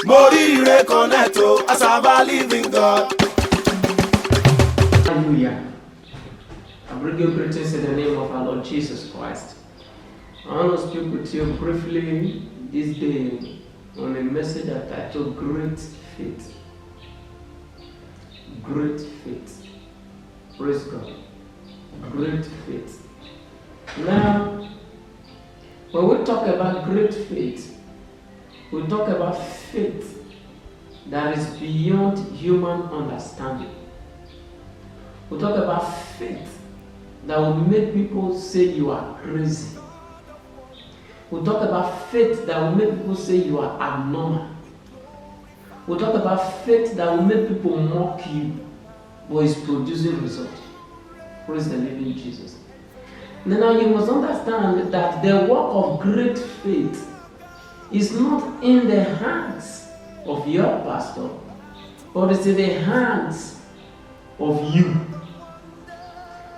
Morire Connecto, as I believe in God. Hallelujah. I bring you greetings in the name of our Lord Jesus Christ. I want to speak with you briefly this day on a message I titled Great Faith. Great faith. Praise God. Great faith. Now, when we talk about great faith, we talk about faith that is beyond human understanding. We talk about faith that will make people say you are crazy. We talk about faith that will make people say you are abnormal. We talk about faith that will make people mock you, but is producing results. Praise the living Jesus. Now you must understand that the work of great faith is not in the hands of your pastor, but it's in the hands of you.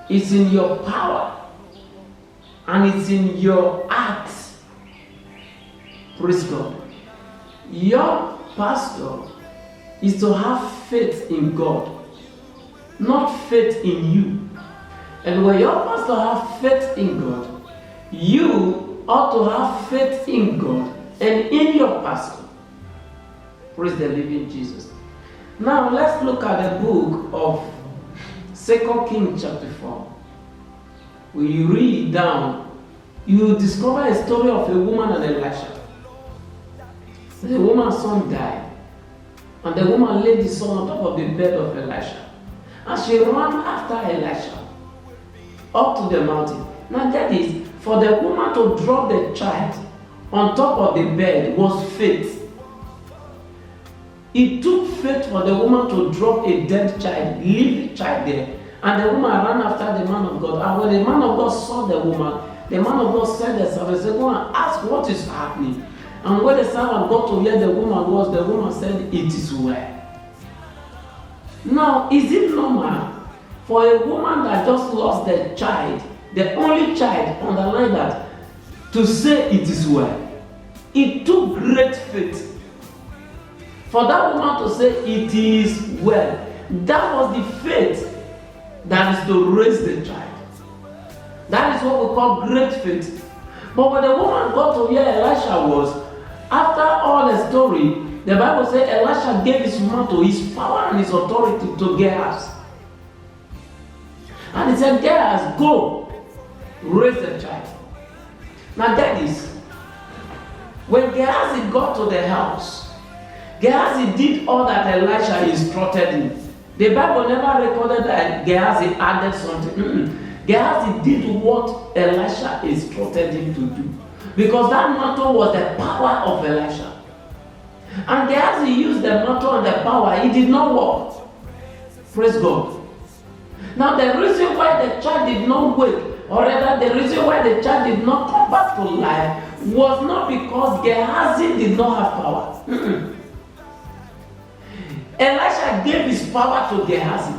It's in your power and it's in your acts. Praise God. Your pastor is to have faith in God, not faith in you. And when your pastor has faith in God, you ought to have faith in God and in your pastor. Praise the living Jesus. Now let's look at the book of 2 Kings chapter 4. When you read it down, you discover a story of a woman and Elisha. The woman's son died, and the woman laid the son on top of the bed of Elisha. And she ran after Elisha up to the mountain. Now that is, for the woman to drop the child on top of the bed was faith. It took faith for the woman to drop a dead child, leave the child there, and the woman ran after the man of God. And when the man of God saw the woman, the man of God said to the servant, go and ask what is happening. And when the servant got to where the woman was, the woman said, it is well. Now, is it normal for a woman that just lost the child, the only child, underline that, to say it is well? It took great faith for that woman to say it is well. That was the faith that is to raise the child. That is what we call great faith. But when the woman got to where Elisha was, after all the story, the Bible says Elisha gave his mantle, his power and his authority to Gehazi. And he said, Gehazi, go, raise the child. Now that is, when Gehazi got to the house, Gehazi did all that Elisha instructed him. The Bible never recorded that Gehazi added something. Gehazi did what Elisha instructed him to do. Because that mantle was the power of Elisha. And Gehazi used the mantle and the power, it did not work. Praise God. Now the reason why the child did not wake, or rather the reason why the child did not come back to life, was not because Gehazi did not have power. Elisha gave his power to Gehazi.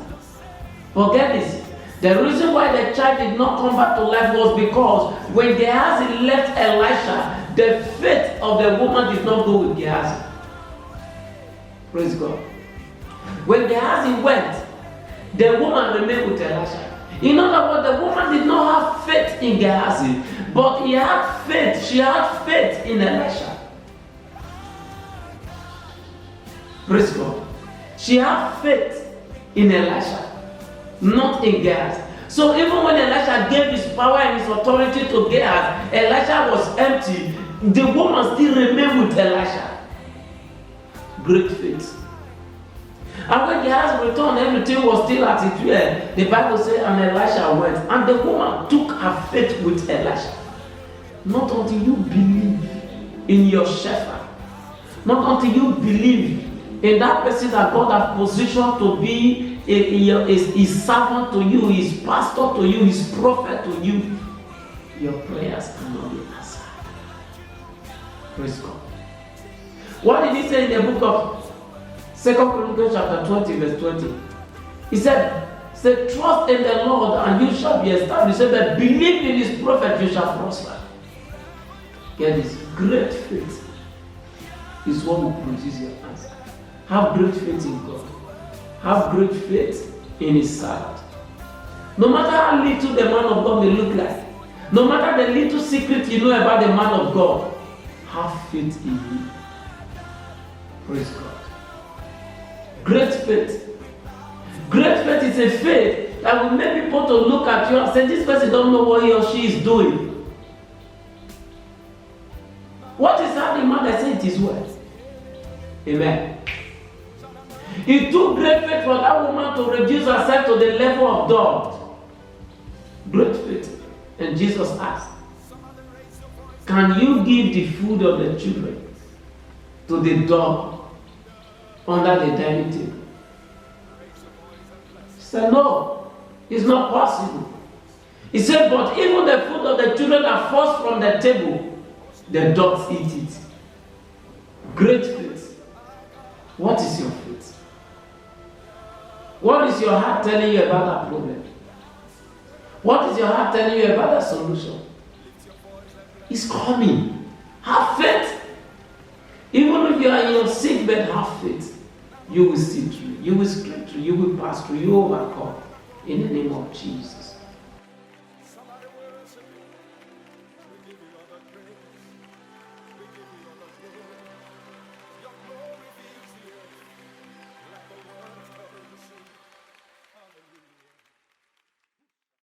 Forget this. The reason why the child did not come back to life was because when Gehazi left Elisha, the faith of the woman did not go with Gehazi. Praise God. When Gehazi went, the woman remained with Elisha. In other words, the woman did not have faith in Gehazi, but he had faith. She had faith in Elisha. Praise God. She had faith in Elisha, not in Gehazi. So even when Elisha gave his power and his authority to Gehazi, Elisha was empty. The woman still remained with Elisha. Great faith. And when Gehazi returned, everything was still as it were. The Bible says, and Elisha went. And the woman took her faith with Elisha. Not until you believe in your shepherd. Not until you believe in that person that God has positioned to be his servant to you, his pastor to you, his prophet to you, your prayers cannot be answered. Praise God. What did he say in the book of 2 Chronicles chapter 20 verse 20? He said, trust in the Lord and you shall be established. He said that believe in his prophet, you shall prosper. Get this, great faith is what will produce your answer. Have great faith in God. Have great faith in His sight. No matter how little the man of God may look like, no matter the little secret you know about the man of God, have faith in Him. Praise God. Great faith. Great faith is a faith that will make people to look at you and say, this person don't know what he or she is doing. What is that the man that said it is well? Amen. It took great faith for that woman to reduce herself to the level of dog. Great faith. And Jesus asked, can you give the food of the children to the dog under the dining table? He said, no, it's not possible. He said, but even the food of the children that falls from the table, the dogs eat it. Great faith. What is your faith? What is your heart telling you about that problem? What is your heart telling you about that solution? It's coming. Have faith. Even if you are in your sick bed, have faith. You will see through. You will scrape through. You will pass through. You will overcome. In the name of Jesus.